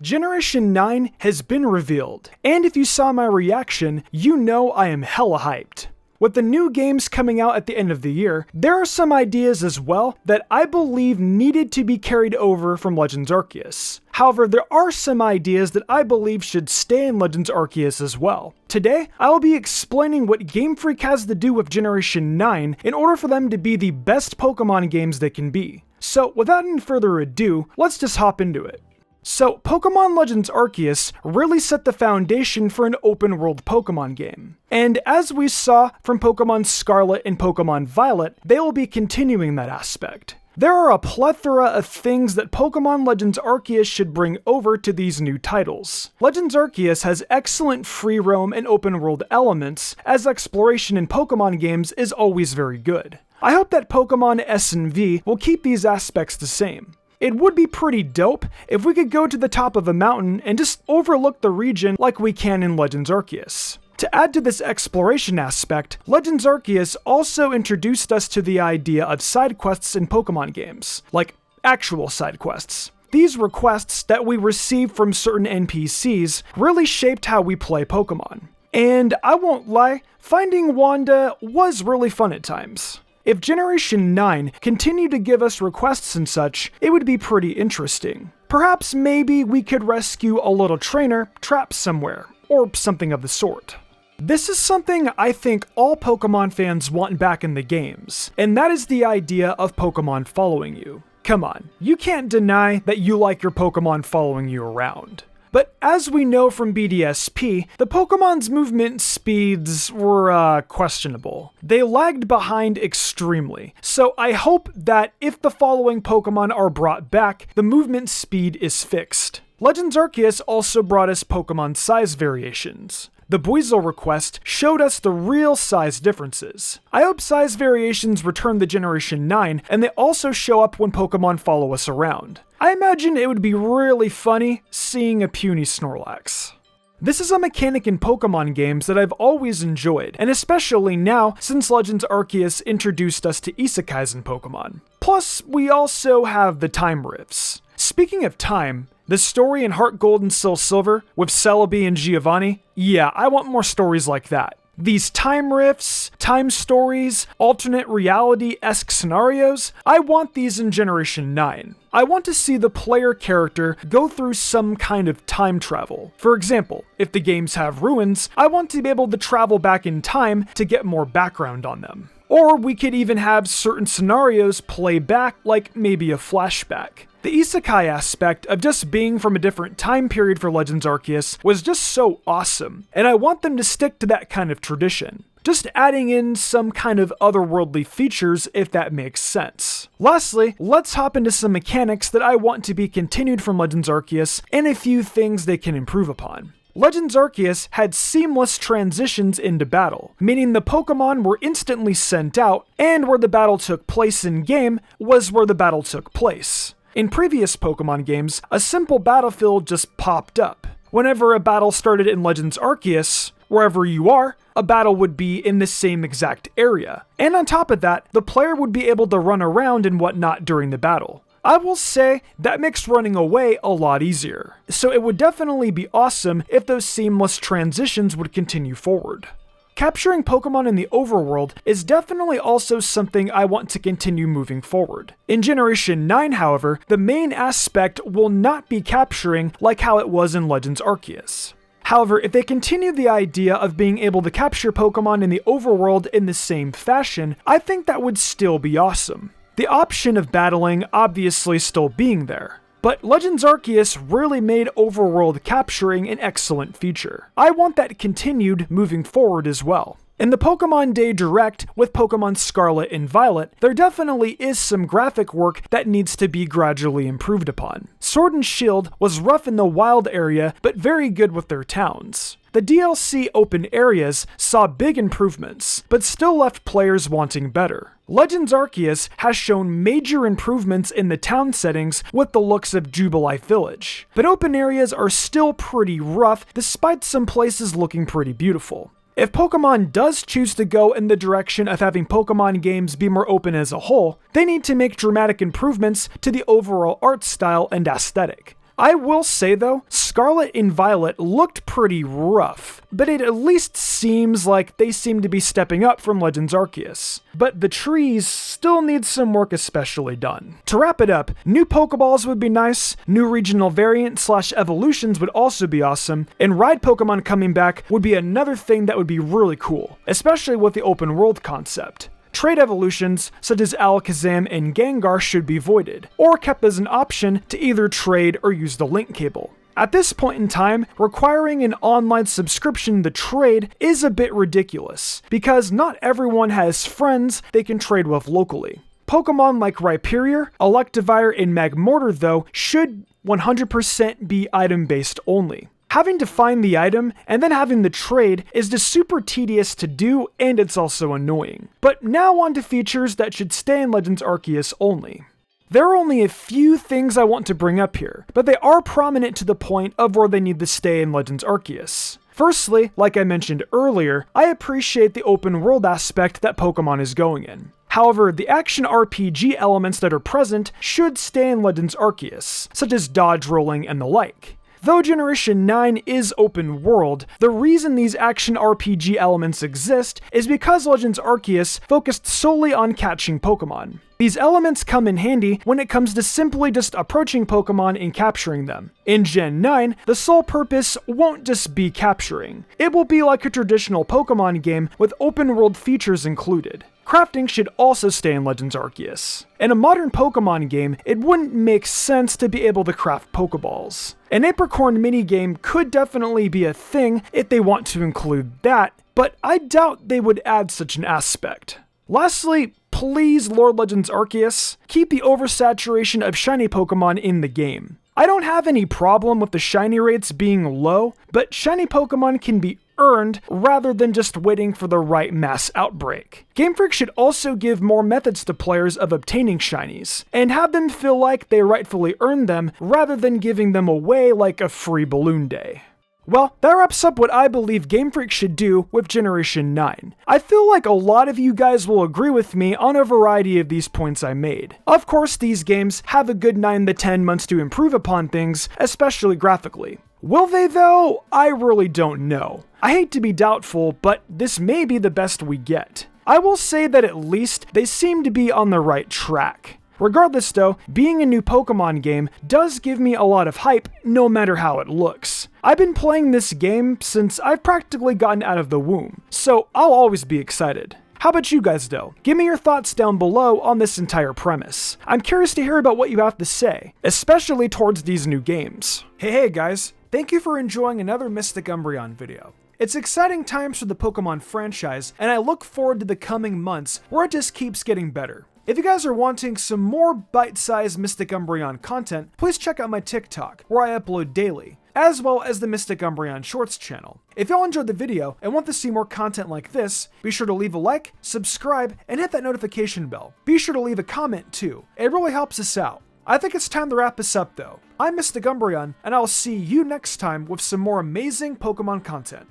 Generation 9 has been revealed, and if you saw my reaction, you know I am hella hyped. With the new games coming out at the end of the year, there are some ideas as well that I believe needed to be carried over from Legends Arceus. However, there are some ideas that I believe should stay in Legends Arceus as well. Today, I will be explaining what Game Freak has to do with Generation 9 in order for them to be the best Pokemon games they can be. So without any further ado, let's just hop into it. So, Pokémon Legends Arceus really set the foundation for an open-world Pokémon game. And as we saw from Pokémon Scarlet and Pokémon Violet, they will be continuing that aspect. There are a plethora of things that Pokémon Legends Arceus should bring over to these new titles. Legends Arceus has excellent free roam and open-world elements, as exploration in Pokémon games is always very good. I hope that Pokémon S and V will keep these aspects the same. It would be pretty dope if we could go to the top of a mountain and just overlook the region like we can in Legends Arceus. To add to this exploration aspect, Legends Arceus also introduced us to the idea of side quests in Pokemon games, like actual side quests. These requests that we receive from certain NPCs really shaped how we play Pokemon. And I won't lie, finding Wanda was really fun at times. If Generation 9 continued to give us requests and such, it would be pretty interesting. Perhaps maybe we could rescue a little trainer trapped somewhere, or something of the sort. This is something I think all Pokemon fans want back in the games, and that is the idea of Pokemon following you. Come on, you can't deny that you like your Pokemon following you around. But as we know from BDSP, the Pokemon's movement speeds were questionable. They lagged behind extremely, so I hope that if the following Pokemon are brought back, the movement speed is fixed. Legends Arceus also brought us Pokemon size variations. The Buizel request showed us the real size differences. I hope size variations return to Generation 9, and they also show up when Pokemon follow us around. I imagine it would be really funny seeing a puny Snorlax. This is a mechanic in Pokemon games that I've always enjoyed, and especially now since Legends Arceus introduced us to isekais in Pokemon. Plus, we also have the time rifts. Speaking of time, the story in Heart Gold and Soul Silver with Celebi and Giovanni, yeah, I want more stories like that. These time rifts, time stories, alternate reality-esque scenarios, I want these in Generation 9. I want to see the player character go through some kind of time travel. For example, if the games have ruins, I want to be able to travel back in time to get more background on them. Or we could even have certain scenarios play back like maybe a flashback. The isekai aspect of just being from a different time period for Legends Arceus was just so awesome, and I want them to stick to that kind of tradition. Just adding in some kind of otherworldly features if that makes sense. Lastly, let's hop into some mechanics that I want to be continued from Legends Arceus and a few things they can improve upon. Legends Arceus had seamless transitions into battle, meaning the Pokemon were instantly sent out, and where the battle took place in-game was where the battle took place. In previous Pokemon games, a simple battlefield just popped up. Whenever a battle started in Legends Arceus, wherever you are, a battle would be in the same exact area. And on top of that, the player would be able to run around and whatnot during the battle. I will say that makes running away a lot easier. So it would definitely be awesome if those seamless transitions would continue forward. Capturing Pokemon in the overworld is definitely also something I want to continue moving forward. In Generation 9, however, the main aspect will not be capturing like how it was in Legends Arceus. However, if they continue the idea of being able to capture Pokemon in the overworld in the same fashion, I think that would still be awesome. The option of battling obviously still being there. But Legends Arceus really made overworld capturing an excellent feature. I want that continued moving forward as well. In the Pokemon Day Direct with Pokemon Scarlet and Violet, there definitely is some graphic work that needs to be gradually improved upon. Sword and Shield was rough in the wild area, but very good with their towns. The DLC open areas saw big improvements, but still left players wanting better. Legends Arceus has shown major improvements in the town settings with the looks of Jubilife Village, but open areas are still pretty rough despite some places looking pretty beautiful. If Pokemon does choose to go in the direction of having Pokemon games be more open as a whole, they need to make dramatic improvements to the overall art style and aesthetic. I will say though, Scarlet and Violet looked pretty rough, but it at least seems like they seem to be stepping up from Legends Arceus. But the trees still need some work especially done. To wrap it up, new Pokeballs would be nice, new regional variants / evolutions would also be awesome, and ride Pokemon coming back would be another thing that would be really cool, especially with the open world concept. Trade evolutions, such as Alakazam and Gengar, should be voided, or kept as an option to either trade or use the link cable. At this point in time, requiring an online subscription to trade is a bit ridiculous, because not everyone has friends they can trade with locally. Pokemon like Rhyperior, Electivire, and Magmortar though should 100% be item-based only. Having to find the item and then having the trade is just super tedious to do, and it's also annoying. But now on to features that should stay in Legends Arceus only. There are only a few things I want to bring up here, but they are prominent to the point of where they need to stay in Legends Arceus. Firstly, like I mentioned earlier, I appreciate the open world aspect that Pokemon is going in. However, the action RPG elements that are present should stay in Legends Arceus, such as dodge rolling and the like. Though Generation 9 is open world, the reason these action RPG elements exist is because Legends Arceus focused solely on catching Pokemon. These elements come in handy when it comes to simply just approaching Pokemon and capturing them. In Gen 9, the sole purpose won't just be capturing. It will be like a traditional Pokemon game with open world features included. Crafting should also stay in Legends Arceus. In a modern Pokemon game, it wouldn't make sense to be able to craft Pokeballs. An Apricorn minigame could definitely be a thing if they want to include that, but I doubt they would add such an aspect. Lastly, please, Lord Legends Arceus, keep the oversaturation of shiny Pokemon in the game. I don't have any problem with the shiny rates being low, but shiny Pokemon can be earned rather than just waiting for the right mass outbreak. Game Freak should also give more methods to players of obtaining shinies, and have them feel like they rightfully earned them rather than giving them away like a free balloon day. Well, that wraps up what I believe Game Freak should do with Generation 9. I feel like a lot of you guys will agree with me on a variety of these points I made. Of course, these games have a good 9 to 10 months to improve upon things, especially graphically. Will they though? I really don't know. I hate to be doubtful, but this may be the best we get. I will say that at least they seem to be on the right track. Regardless though, being a new Pokemon game does give me a lot of hype no matter how it looks. I've been playing this game since I've practically gotten out of the womb, so I'll always be excited. How about you guys though? Give me your thoughts down below on this entire premise. I'm curious to hear about what you have to say, especially towards these new games. Hey guys, thank you for enjoying another Mystic Umbreon video. It's exciting times for the Pokemon franchise, and I look forward to the coming months where it just keeps getting better. If you guys are wanting some more bite-sized Mystic Umbreon content, please check out my TikTok, where I upload daily, as well as the Mystic Umbreon Shorts channel. If y'all enjoyed the video and want to see more content like this, be sure to leave a like, subscribe, and hit that notification bell. Be sure to leave a comment too. It really helps us out. I think it's time to wrap this up though. I'm Mystic Umbreon, and I'll see you next time with some more amazing Pokemon content.